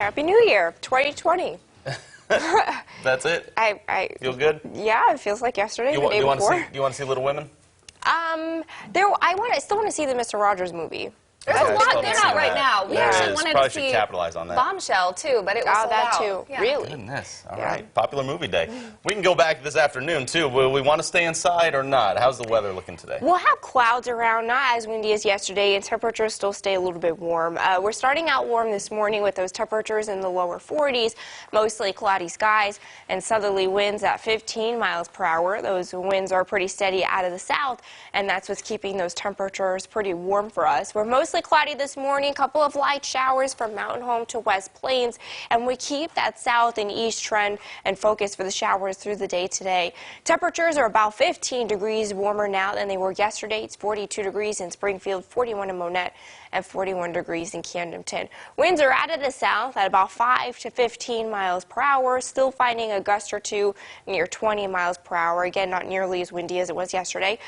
Happy New Year, 2020. That's it? I feel good? Yeah, it feels like yesterday, the day before. You want to see Little Women? I still want to see the Mr. Rogers movie. There's a lot there out right now. We actually wanted to see capitalize on that. Bombshell, too, but it was sold that out. too. Yeah. Really? Goodness. All right. Popular movie day. We can go back this afternoon, too. Will we want to stay inside or not? How's the weather looking today? We'll have clouds around, not as windy as yesterday, and temperatures still stay a little bit warm. We're starting out warm this morning with those temperatures in the lower 40s, mostly cloudy skies, and southerly winds at 15 miles per hour. Those winds are pretty steady out of the south, and that's what's keeping those temperatures pretty warm for us. We're mostly cloudy this morning, a couple of light showers from Mountain Home to West Plains, and we keep that south and east trend and focus for the showers through the day today. Temperatures are about 15 degrees warmer now than they were yesterday. It's 42 degrees in Springfield, 41 in Monette, and 41 degrees in Camdenton. Winds are out of the south at about 5 to 15 miles per hour, still finding a gust or two near 20 miles per hour. Again, not nearly as windy as it was yesterday.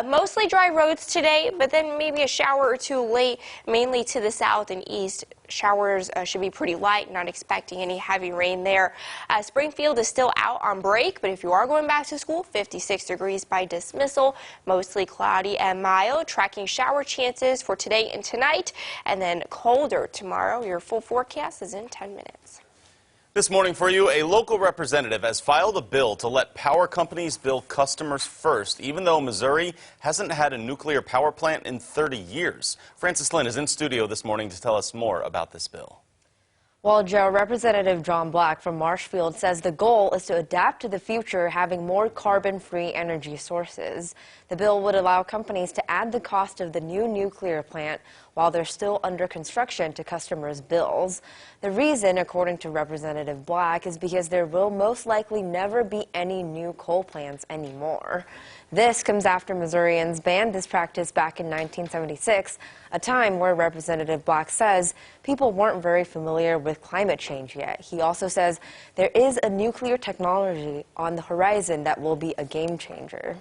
Mostly dry roads today, but then maybe a shower or two late, mainly to the south and east. Showers should be pretty light, not expecting any heavy rain there. Springfield is still out on break, but if you are going back to school, 56 degrees by dismissal, mostly cloudy and mild, tracking shower chances for today and tonight, and then colder tomorrow. Your full forecast is in 10 minutes. This morning for you, a local representative has filed a bill to let power companies bill customers first, even though Missouri hasn't had a nuclear power plant in 30 years. Francis Lynn is in studio this morning to tell us more about this bill. Well, Joe, Representative John Black from Marshfield says the goal is to adapt to the future, having more carbon-free energy sources. The bill would allow companies to add the cost of the new nuclear plant while they're still under construction to customers' bills. The reason, according to Representative Black, is because there will most likely never be any new coal plants anymore. This comes after Missourians banned this practice back in 1976, a time where Representative Black says people weren't very familiar with climate change yet. He also says there is a nuclear technology on the horizon that will be a game changer.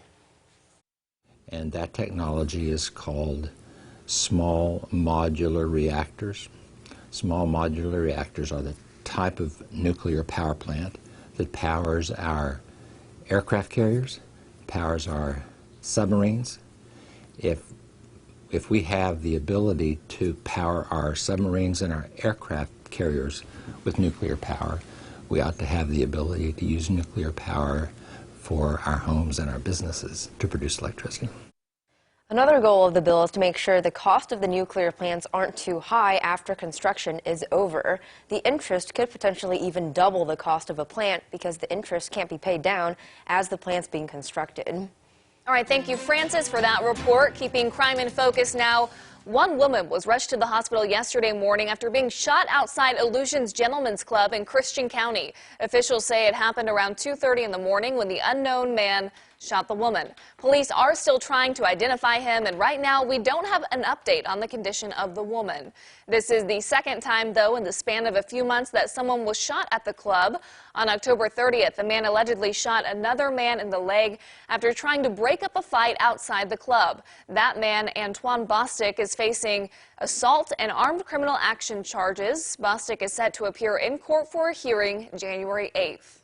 And that technology is called small modular reactors. Small modular reactors are the type of nuclear power plant that powers our aircraft carriers, powers our submarines. If we have the ability to power our submarines and our aircraft carriers with nuclear power, we ought to have the ability to use nuclear power for our homes and our businesses to produce electricity. Another goal of the bill is to make sure the cost of the nuclear plants aren't too high after construction is over. The interest could potentially even double the cost of a plant because the interest can't be paid down as the plant's being constructed. All right, thank you, Francis, for that report. Keeping crime in focus now. One woman was rushed to the hospital yesterday morning after being shot outside Illusions Gentlemen's Club in Christian County. Officials say it happened around 2:30 in the morning when the unknown man shot the woman. Police are still trying to identify him, and right now we don't have an update on the condition of the woman. This is the second time, though, in the span of a few months that someone was shot at the club. On October 30th, the man allegedly shot another man in the leg after trying to break up a fight outside the club. That man, Antoine Bostic, is facing assault and armed criminal action charges. Bostic is set to appear in court for a hearing January 8th.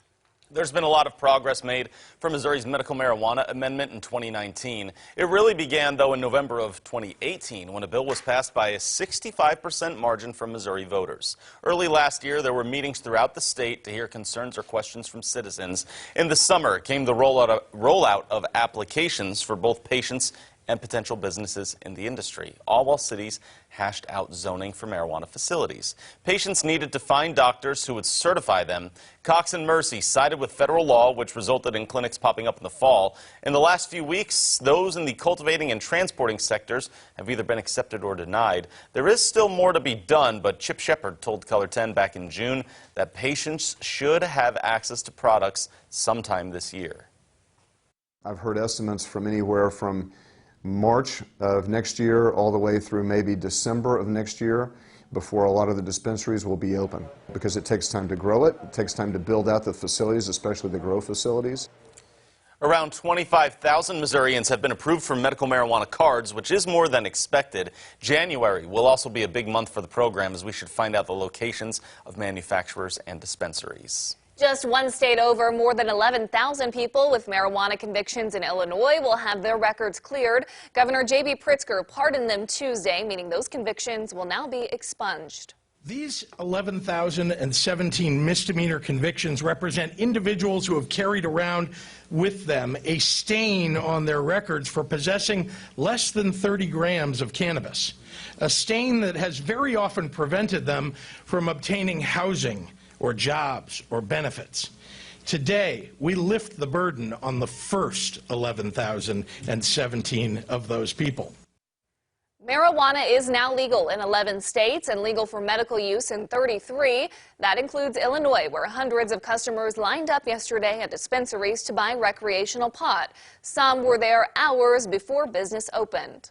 There's been a lot of progress made for Missouri's medical marijuana amendment in 2019. It really began, though, in November of 2018 when a bill was passed by a 65% margin from Missouri voters. Early last year, there were meetings throughout the state to hear concerns or questions from citizens. In the summer came the rollout of applications for both patients and potential businesses in the industry, all while cities hashed out zoning for marijuana facilities. Patients needed to find doctors who would certify them. Cox and Mercy sided with federal law, which resulted in clinics popping up in the fall. In the last few weeks, those in the cultivating and transporting sectors have either been accepted or denied. There is still more to be done, but Chip Shepard told Color 10 back in June that patients should have access to products sometime this year. I've heard estimates from anywhere from March of next year all the way through maybe December of next year before a lot of the dispensaries will be open, because it takes time to grow it. It takes time to build out the facilities, especially the grow facilities. Around 25,000 Missourians have been approved for medical marijuana cards, which is more than expected. January will also be a big month for the program, as we should find out the locations of manufacturers and dispensaries. Just one state over, more than 11,000 people with marijuana convictions in Illinois will have their records cleared. Governor J.B. Pritzker pardoned them Tuesday, meaning those convictions will now be expunged. These 11,017 misdemeanor convictions represent individuals who have carried around with them a stain on their records for possessing less than 30 grams of cannabis, a stain that has very often prevented them from obtaining housing or jobs or benefits. Today, we lift the burden on the first 11,017 of those people. Marijuana is now legal in 11 states and legal for medical use in 33. That includes Illinois, where hundreds of customers lined up yesterday at dispensaries to buy recreational pot. Some were there hours before business opened.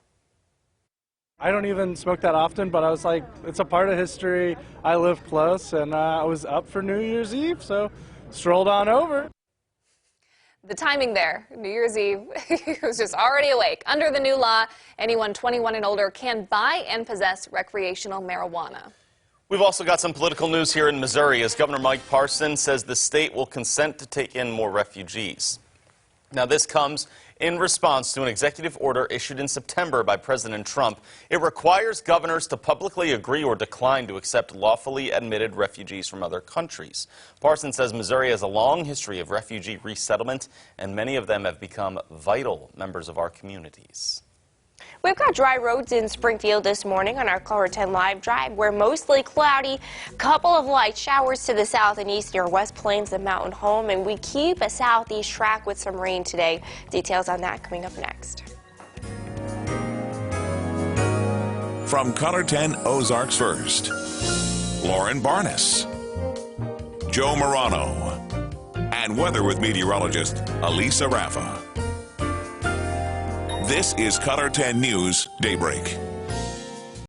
I don't even smoke that often, but I was like, it's a part of history. I live close, and I was up for New Year's Eve, so strolled on over. The timing there, New Year's Eve, he was just already awake. Under the new law, anyone 21 and older can buy and possess recreational marijuana. We've also got some political news here in Missouri, as Governor Mike Parson says the state will consent to take in more refugees. Now, this comes in response to an executive order issued in September by President Trump. It requires governors to publicly agree or decline to accept lawfully admitted refugees from other countries. Parson says Missouri has a long history of refugee resettlement, and many of them have become vital members of our communities. We've got dry roads in Springfield this morning on our Color 10 Live Drive. We're mostly cloudy, couple of light showers to the south and east near West Plains and Mountain Home, and we keep a southeast track with some rain today. Details on that coming up next. From Color 10 Ozarks First, Lauren Barnes, Joe Morano, and weather with meteorologist Elisa Raffa. This is Color 10 News Daybreak.